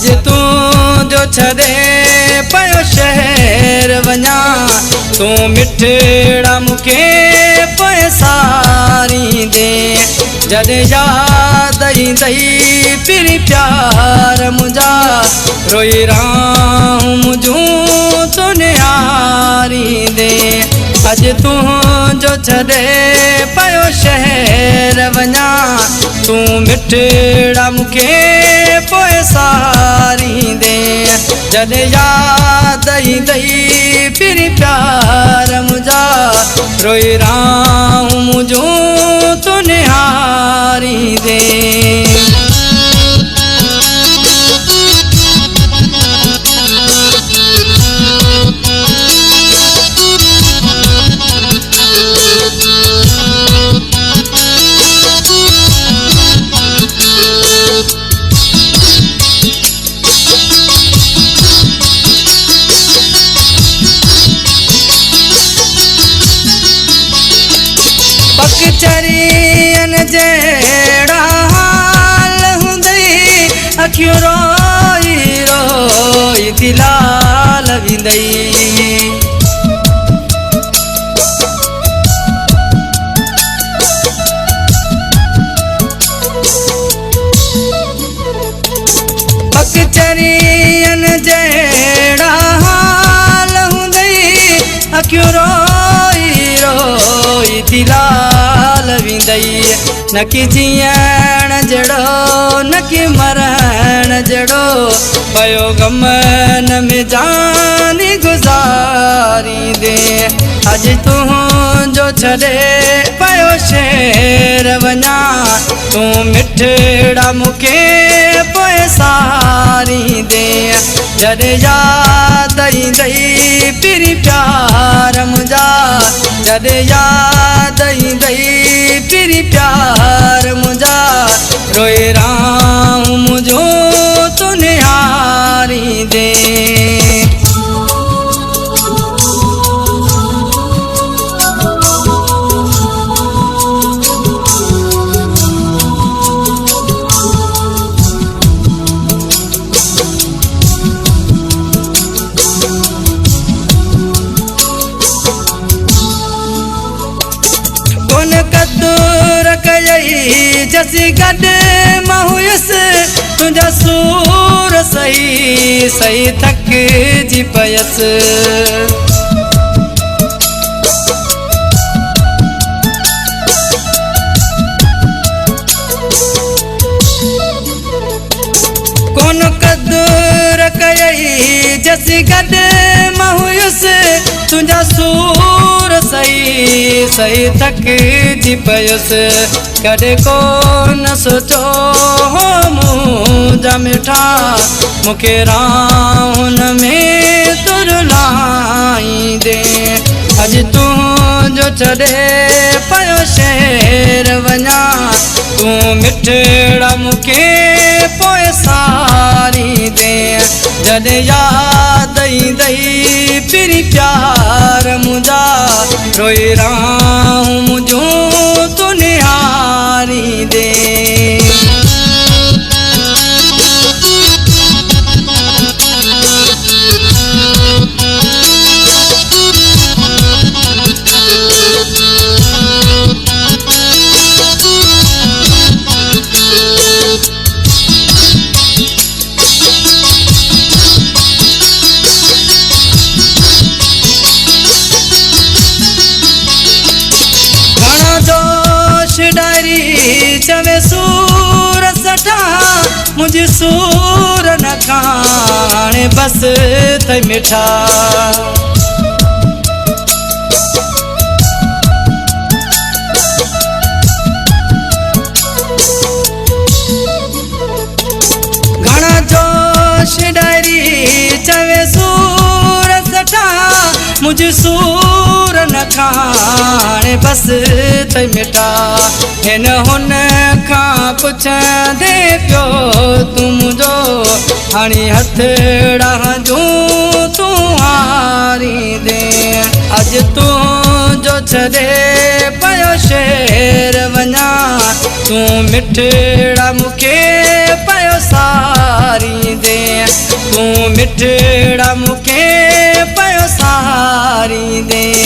अज तू जो छदे पयो शहर वञा तू मिठड़ा मुखे पैसारी दे जद याद ईंदई पिरी प्यार मुझा रोई राहूं मुझू तो निहारी दे अज तू जो छदे पयो शहर वञा तू मिठड़ा मुखे पैसारी दे जद याद ईंदई पिरी प्यार मुझा रोई राहूं मुझू तो निहारी दे चरियन जेड़ा हाल हुंदई अखियों रोई रोई दिलाल विंदई पक चरियन जेड़ा हाल हुंदई अखियों रोई रोई दिलाल विंदई नकी जियण जड़ो नकी मरण जड़ो पयो गमन में जानी गुजारी दे अज तू जो छड़े पयो शेर वञा तू मिठड़ा मुखे पैसारी दे जद याद ईंदई पिरी प्यार मुझा जद याद ईंदई पिरी प्यार मुझा रोई राहूं मुझो तो निहारी दे कदुर कयई जसी गड महुयस तुझा सूर सही सही थक जी पयस कौन कदुर कयई जसी गड महुयस तुझा सूर सही सही थक जी पयुस कॾहिं कोन सोचो हो मुंहिंजा मिठा मूंखे राहुन में तुरलाई दे अॼु तूं जो छॾे पयो शहर वञा तूं मिठड़ा मूंखे पोइ सारी दे जॾहिं यादि ईंदई पिरी प्यार मुंहिंजा रोई राहूं मुंहिंजो तूं निहारी दे चवे सूर सटा मुझे सूर न खाने बस थे मिठा घना जोश डायरी चवे सूर सटा मुझे सूर न खाने बस थे मिठा हिन हुन खां पुछंदे पियो तूं मुंहिंजो हाणे हथड़ा जूं तूं हारी दे अॼु तूं जो छॾे पयो शहर वञा तूं मिठड़ा मूंखे पयो सारी दे मिठड़ा मुखे पयो सारी दे।